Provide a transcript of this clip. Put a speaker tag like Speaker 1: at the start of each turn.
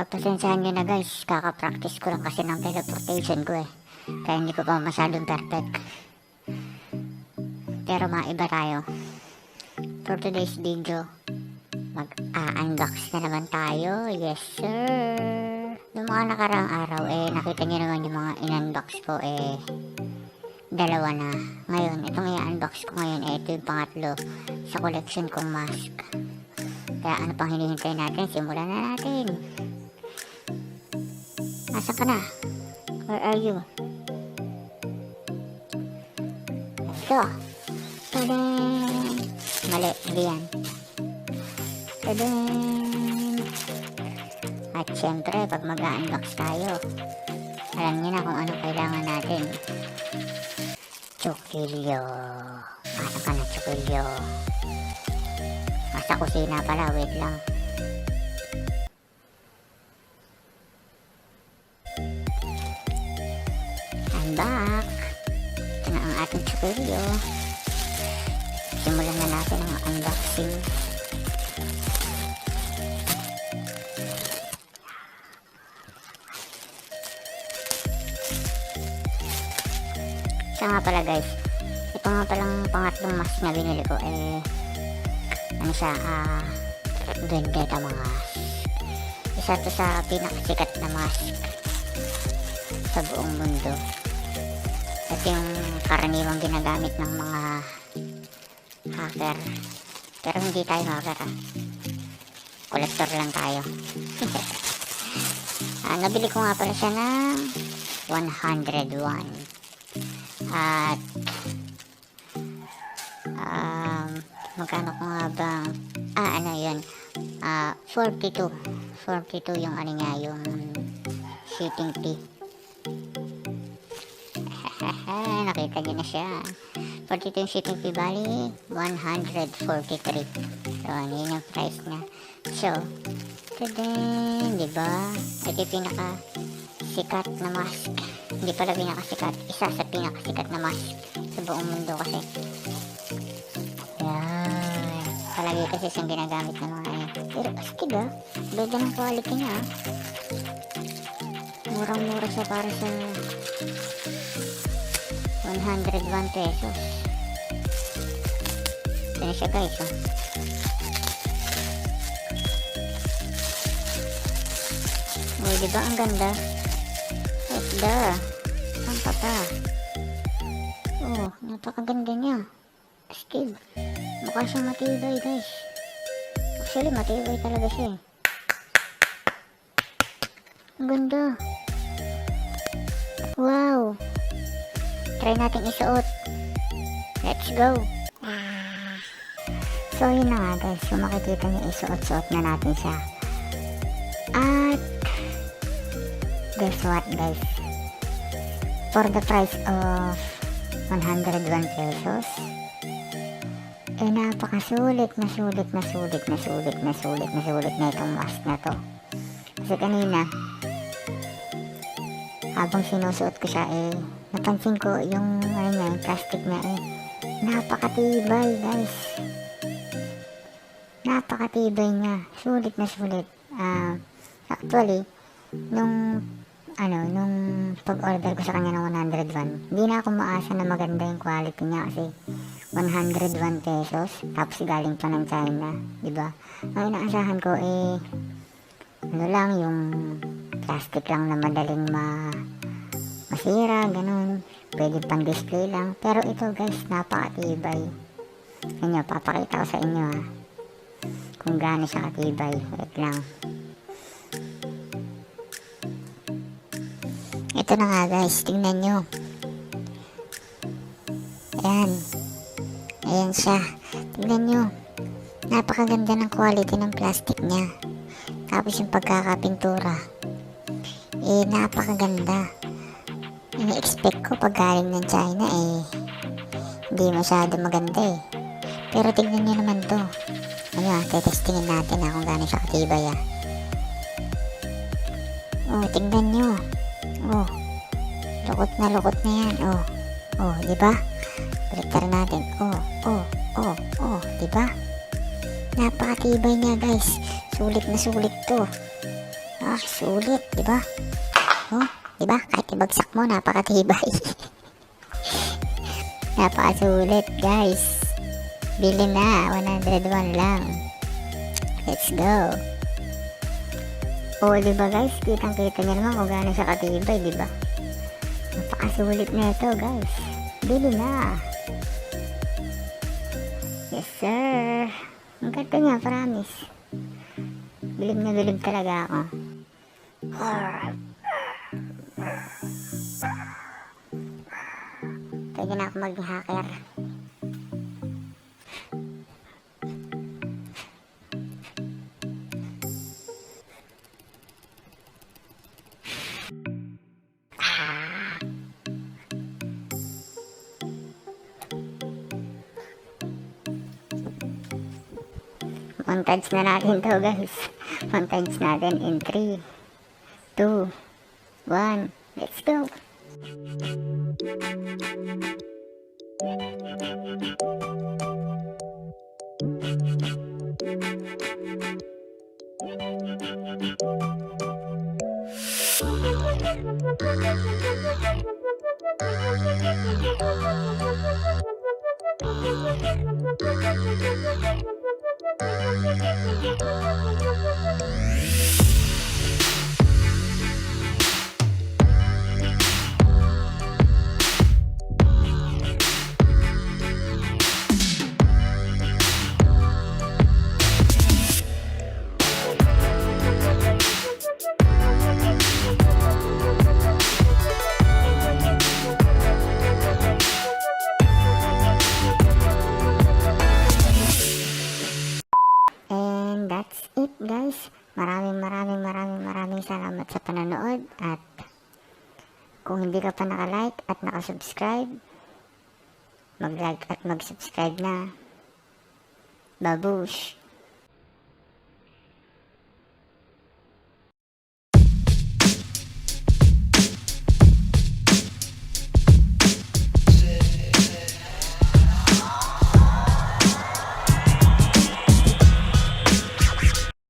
Speaker 1: Pagpasensyahan nyo na guys, kaka-practice ko lang kasi ng teleportation ko eh. Kaya hindi ko pa masyadong perfect. Pero maiba tayo. For today's video, mag-unbox na naman tayo. Yes sir! Noong mga nakaraang araw nakita nyo naman yung mga in-unbox ko dalawa na. Ngayon, itong i-unbox ko ngayon ito yung pangatlo sa collection kong mask. Kaya ano pang hinihintay natin? Simulan na natin. Asa ka na? Where are you? Ito. Tadaan! Mali, hindi yan. Tadaan! At syempre, pag mag-unbox tayo, alam niyo na kung ano kailangan natin. Chukilyo. Asa ka na, Chukilyo? Nasa kusina pala, wait lang. I'm back. Ito na ang ating Chukilyo. Simulan na natin ang unboxing. Siya nga pala guys, ito nga palang pangatlong mask na binili ko ano siya, Vendetta mask. Isa to sa pinakasikat na mask sa buong mundo. Ito yung karaniwang ginagamit ng mga hacker. Pero hindi tayo hacker collector lang tayo. Nabili ko nga pala siya ng 101 at magkano ko nga bang ano yun 42 yung ano niya, yung shipping fee. Nakita nyo na siya. 42 yung shipping fee, bali 143. So yun yung price niya. So tadaan, diba? Ito yung pinaka sikat na mask. Hindi pala pinakasikat, isa sa pinakasikat na mask sa buong mundo kasi. Yan. Palagi kasi siyang ginagamit ng mga pero astig ganda ng quality niya Murang-mura siya para sa 101 pesos. Ito na siya guys Uy, diba ang ganda? Ganda. Ang pata. Oh, napakaganda niya. Astig. Mukha siyang matibay guys. Actually, matibay talaga siya Ang ganda. Wow. Try natin isuot. Let's go. So, yun na nga guys. Kung makikita niyo, isuot-suot na natin siya. At guess what guys? For the price of 101 pesos, napakasulit na itong mask na to. Kasi kanina, habang sinusuot ko siya napansin ko yung yung plastic niya napakatibay guys. Napakatibay niya. Sulit na sulit. Actually, nung pag-order ko sa kanya ng 101, hindi na ako maasa na maganda yung quality niya kasi 101 pesos tapos galing pa ng China, diba? Ang inaasahan ko ano lang, yung plastic lang na madaling masira, ganun, pwede pang display lang. Pero ito guys, napakatibay. Papakita ko sa inyo kung gaano siya katibay. Wait lang. Ito na nga guys, tingnan nyo. Ayan siya. Tingnan nyo. Napakaganda ng quality ng plastic niya. Tapos yung pagkakapintura, napakaganda. Ini-expect ko pag galing ng China hindi masyado maganda Pero tingnan nyo naman to. Tetestingin natin kung gaano siya katibay tingnan nyo. Lukot na yan. Diba? Baliktad natin. Diba? Napakatibay niya guys. Sulit na sulit to. Sulit, di ba? Oh, di ba? Kahit ibagsak mo, napakatibay. Napakasulit, guys. Bili na, 101 lang. Let's go. Oh, di ba guys? Kitang-kita niyo naman kung gaano siya katibay, di ba? Napakasulit na ito, guys. Bili na. Yes, sir. Ang ganda niya, promise. Bilib na bilib talaga ako. Pwede na ako maging hacker. Montage na natin to, guys. Montage natin in 3, 2, 1. Let's go. And that's it, guys. Maraming salamat sa panonood. At kung hindi ka pa naka-like at naka-subscribe, mag-like at mag-subscribe na. Babush!